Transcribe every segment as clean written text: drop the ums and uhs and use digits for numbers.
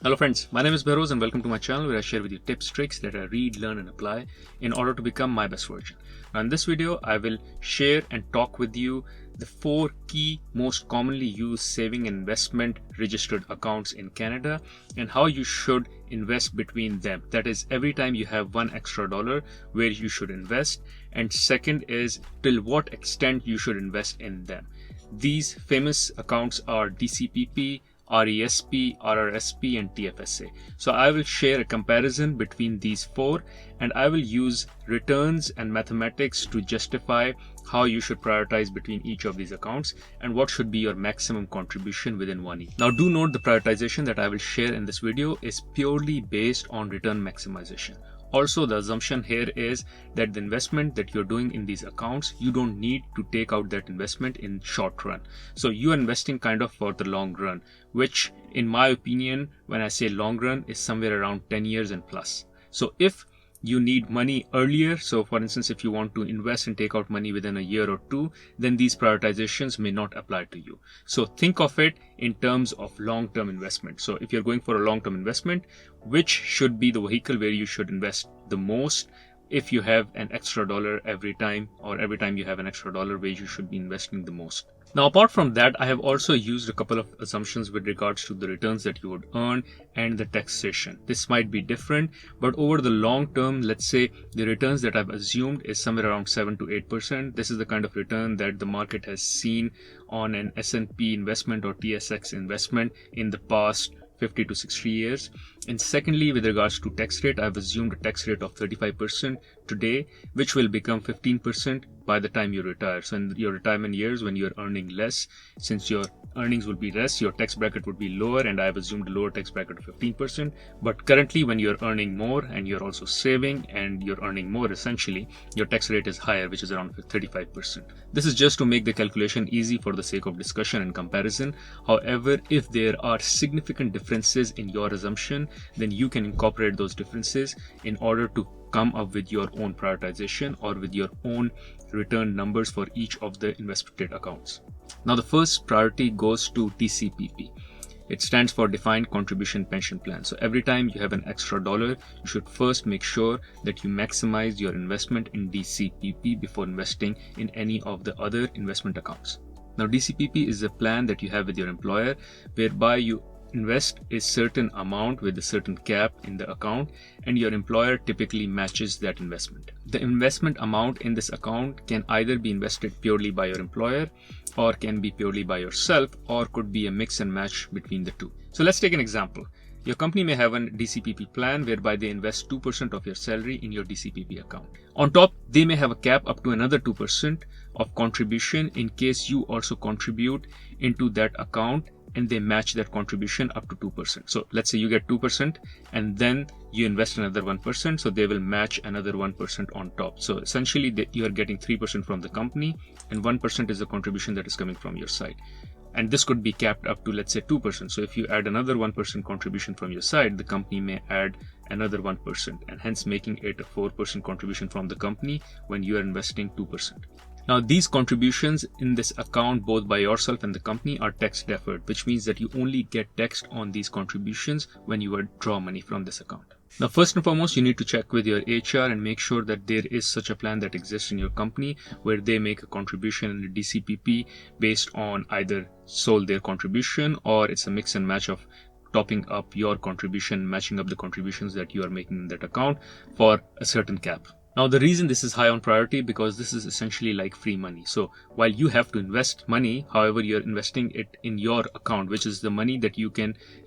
Hello friends, my name is Behroz and welcome to my channel where I share with you tips, tricks that I read, learn and apply in order to become my best version. Now in this video, I will share and talk with you the 4 key most commonly used saving and investment registered accounts in Canada and how you should invest between them. That is, every time you have $1 extra where you should invest, and second is till what extent you should invest in them. These famous accounts are DCPP, RESP, RRSP and TFSA. So I will share a comparison between these 4 and I will use returns and mathematics to justify how you should prioritize between each of these accounts and what should be your maximum contribution within 1 year. Now do note the prioritization that I will share in this video is purely based on return maximization. Also, the assumption here is that the investment that you're doing in these accounts, you don't need to take out that investment in short run. So you are investing kind of for the long run, which in my opinion, when I say long run, is somewhere around 10 years and plus. So if you need money earlier, so for instance, if you want to invest and take out money within a year or 2, then these prioritizations may not apply to you. So think of it in terms of long-term investment. So if you're going for a long-term investment, which should be the vehicle where you should invest the most if you have an extra dollar every time, or every time you have an extra dollar where you should be investing the most. Now, apart from that, I have also used a couple of assumptions with regards to the returns that you would earn and the taxation. This might be different, but over the long term, let's say the returns that I've assumed is somewhere around 7 to 8%. This is the kind of return that the market has seen on an S&P investment or TSX investment in the past 50 to 60 years. And secondly, with regards to tax rate, I've assumed a tax rate of 35% today, which will become 15% by the time you retire. So in your retirement years, when you're earning less, since your earnings will be less, your tax bracket would be lower, and I've assumed a lower tax bracket of 15%. But currently, when you're earning more and you're also saving and you're earning more, essentially, your tax rate is higher, which is around 35%. This is just to make the calculation easy for the sake of discussion and comparison. However, if there are significant differences in your assumption, then you can incorporate those differences in order to come up with your own prioritization or with your own return numbers for each of the invested accounts. Now, the first priority goes to DCPP. It stands for Defined Contribution Pension Plan. So every time you have an extra dollar, you should first make sure that you maximize your investment in DCPP before investing in any of the other investment accounts. Now, DCPP is a plan that you have with your employer whereby you invest a certain amount with a certain cap in the account, and your employer typically matches that investment. The investment amount in this account can either be invested purely by your employer or can be purely by yourself, or could be a mix and match between the two. So let's take an example. Your company may have a DCPP plan whereby they invest 2% of your salary in your DCPP account. On top, they may have a cap up to another 2% of contribution in case you also contribute into that account and they match that contribution up to 2%. So let's say you get 2% and then you invest another 1%, so they will match another 1% on top. So essentially you are getting 3% from the company and 1% is the contribution that is coming from your side. And this could be capped up to, let's say, 2%. So if you add another 1% contribution from your side, the company may add another 1%, and hence making it a 4% contribution from the company when you are investing 2%. Now, these contributions in this account, both by yourself and the company, are tax deferred, which means that you only get taxed on these contributions when you withdraw money from this account. Now, first and foremost, you need to check with your HR and make sure that there is such a plan that exists in your company where they make a contribution in the DCPP based on either sole their contribution, or it's a mix and match of topping up your contribution, matching up the contributions that you are making in that account for a certain cap. Now, the reason this is high on priority because this is essentially like free money. So while you have to invest money, however, you're investing it in your account, which is the money that you're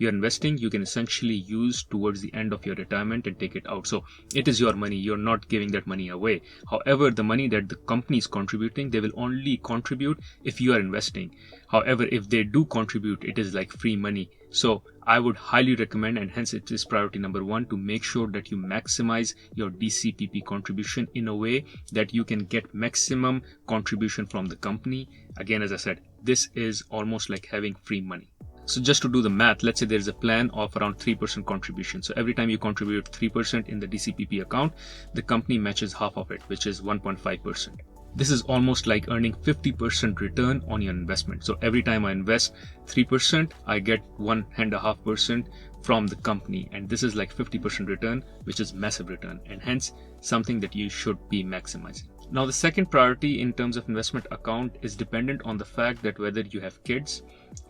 investing, you can essentially use towards the end of your retirement and take it out. So it is your money. You're not giving that money away. However, the money that the company is contributing, they will only contribute if you are investing. However, if they do contribute, it is like free money. So I would highly recommend, and hence it is priority number 1, to make sure that you maximize your DCPP contribution in a way that you can get maximum contribution from the company. Again, as I said, this is almost like having free money. So just to do the math, let's say there is a plan of around 3% contribution. So every time you contribute 3% in the DCPP account, the company matches half of it, which is 1.5%. This is almost like earning 50% return on your investment. So every time I invest 3%, I get 1.5% from the company, and this is like 50% return, which is massive return, and hence something that you should be maximizing. Now, the second priority in terms of investment account is dependent on the fact that whether you have kids,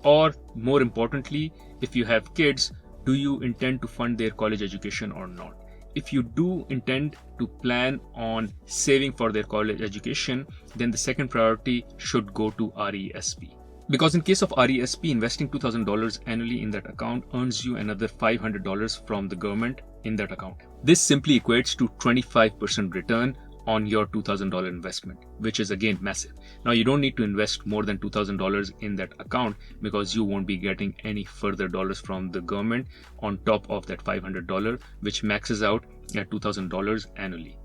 or more importantly, if you have kids, do you intend to fund their college education or not? If you do intend to plan on saving for their college education, then the second priority should go to RESP. Because in case of RESP, investing $2,000 annually in that account earns you another $500 from the government in that account. This simply equates to 25% return on your $2,000 investment, which is again massive. Now, you don't need to invest more than $2,000 in that account because you won't be getting any further dollars from the government on top of that $500, which maxes out at $2,000 annually.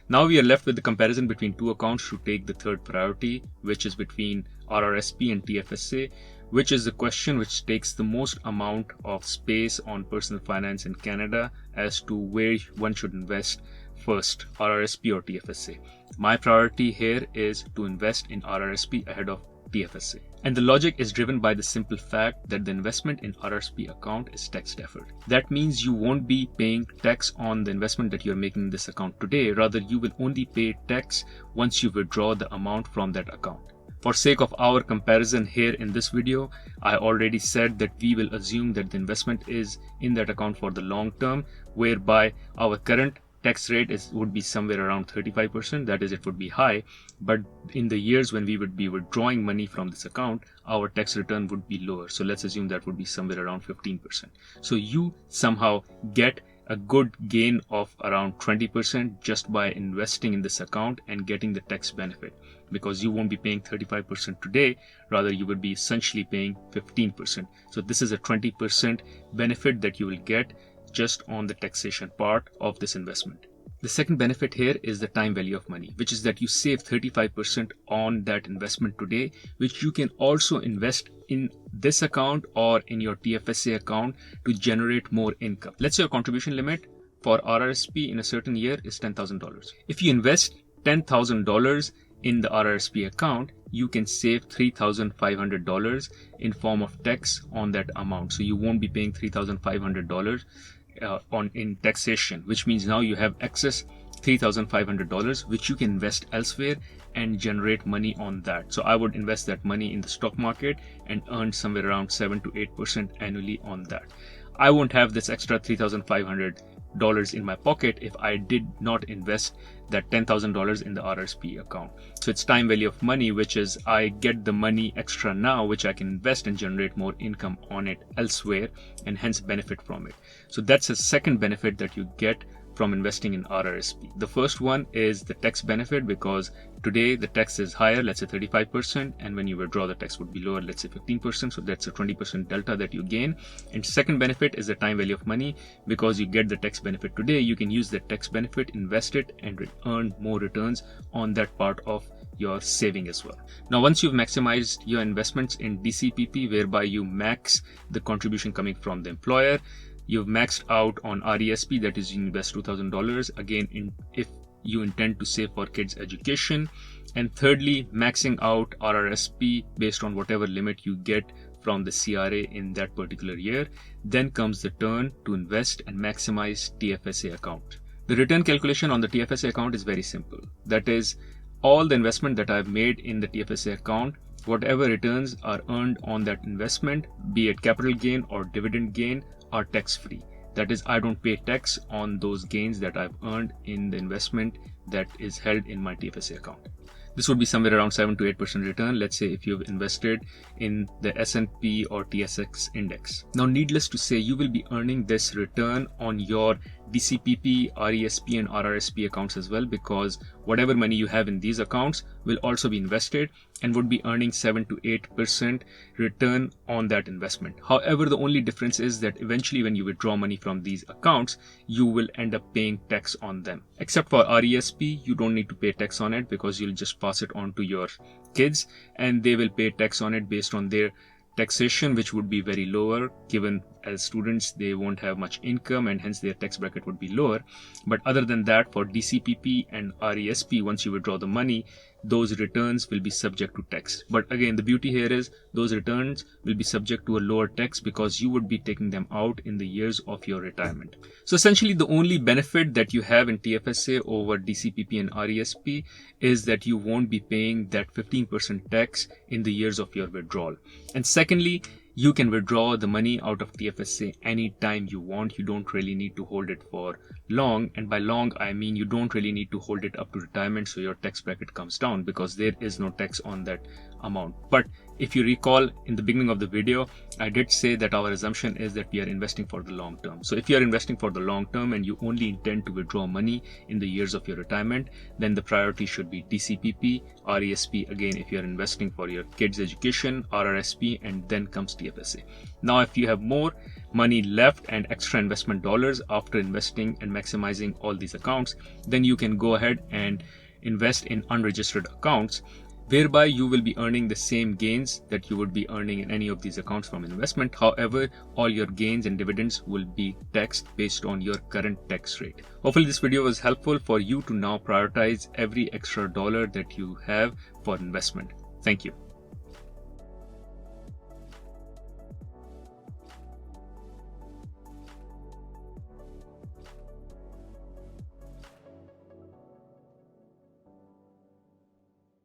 Now we are left with the comparison between two accounts to take the third priority, which is between RRSP and TFSA, which is the question which takes the most amount of space on personal finance in Canada as to where one should invest first, RRSP or TFSA. My priority here is to invest in RRSP ahead of TFSA. And the logic is driven by the simple fact that the investment in RRSP account is tax deferred. That means you won't be paying tax on the investment that you're making in this account today. Rather, you will only pay tax once you withdraw the amount from that account. For sake of our comparison here in this video, I already said that we will assume that the investment is in that account for the long term, whereby our current tax rate would be somewhere around 35%. That is, it would be high, but in the years when we would be withdrawing money from this account, our tax return would be lower. So let's assume that would be somewhere around 15%. So you somehow get a good gain of around 20% just by investing in this account and getting the tax benefit, because you won't be paying 35% today, rather you would be essentially paying 15%. So this is a 20% benefit that you will get just on the taxation part of this investment. The second benefit here is the time value of money, which is that you save 35% on that investment today, which you can also invest in this account or in your TFSA account to generate more income. Let's say your contribution limit for RRSP in a certain year is $10,000. If you invest $10,000 in the RRSP account, you can save $3,500 in form of tax on that amount. So you won't be paying $3,500 in taxation, which means now you have excess $3,500 which you can invest elsewhere and generate money on that. So I would invest that money in the stock market and earn somewhere around 7 to 8% annually on that. I won't have this extra $3,500 in my pocket if I did not invest that $10,000 in the RRSP account. So it's time value of money, which is I get the money extra now, which I can invest and generate more income on it elsewhere and hence benefit from it. So that's a second benefit that you get from investing in RRSP. The first one is the tax benefit, because today the tax is higher, let's say 35%, and when you withdraw the tax would be lower, let's say 15%. So that's a 20% delta that you gain. And second benefit is the time value of money, because you get the tax benefit today, you can use the tax benefit, invest it, and earn more returns on that part of your saving as well. Now, once you've maximized your investments in DCPP, whereby you max the contribution coming from the employer, you've maxed out on RESP, that is you invest $2,000 again if you intend to save for kids' education, and thirdly maxing out RRSP based on whatever limit you get from the CRA in that particular year, then comes the turn to invest and maximize TFSA account. The return calculation on the TFSA account is very simple. That is, all the investment that I've made in the TFSA account, whatever returns are earned on that investment, be it capital gain or dividend gain, are tax-free. That is, I don't pay tax on those gains that I've earned in the investment that is held in my TFSA account. This would be somewhere around 7 to 8% return, let's say if you've invested in the S&P or TSX index. Now, needless to say, you will be earning this return on your DCPP, RESP and RRSP accounts as well, because whatever money you have in these accounts will also be invested and would be earning 7 to 8% return on that investment. However, the only difference is that eventually when you withdraw money from these accounts, you will end up paying tax on them. Except for RESP, you don't need to pay tax on it because you'll just pass it on to your kids and they will pay tax on it based on their taxation, which would be very lower, given as students they won't have much income and hence their tax bracket would be lower. But other than that, for DCPP and RESP, once you withdraw the money, those returns will be subject to tax. But again, the beauty here is those returns will be subject to a lower tax because you would be taking them out in the years of your retirement. So essentially, the only benefit that you have in TFSA over DCPP and RESP is that you won't be paying that 15% tax in the years of your withdrawal. And secondly, you can withdraw the money out of TFSA anytime you want. You don't really need to hold it for long. And by long, I mean you don't really need to hold it up to retirement so your tax bracket comes down, because there is no tax on that amount. But if you recall in the beginning of the video, I did say that our assumption is that we are investing for the long term. So if you are investing for the long term and you only intend to withdraw money in the years of your retirement, then the priority should be DCPP, RESP, again, if you are investing for your kids' education, RRSP, and then comes TFSA. Now, if you have more money left and extra investment dollars after investing and maximizing all these accounts, then you can go ahead and invest in unregistered accounts, whereby you will be earning the same gains that you would be earning in any of these accounts from investment. However, all your gains and dividends will be taxed based on your current tax rate. Hopefully this video was helpful for you to now prioritize every extra dollar that you have for investment. Thank you.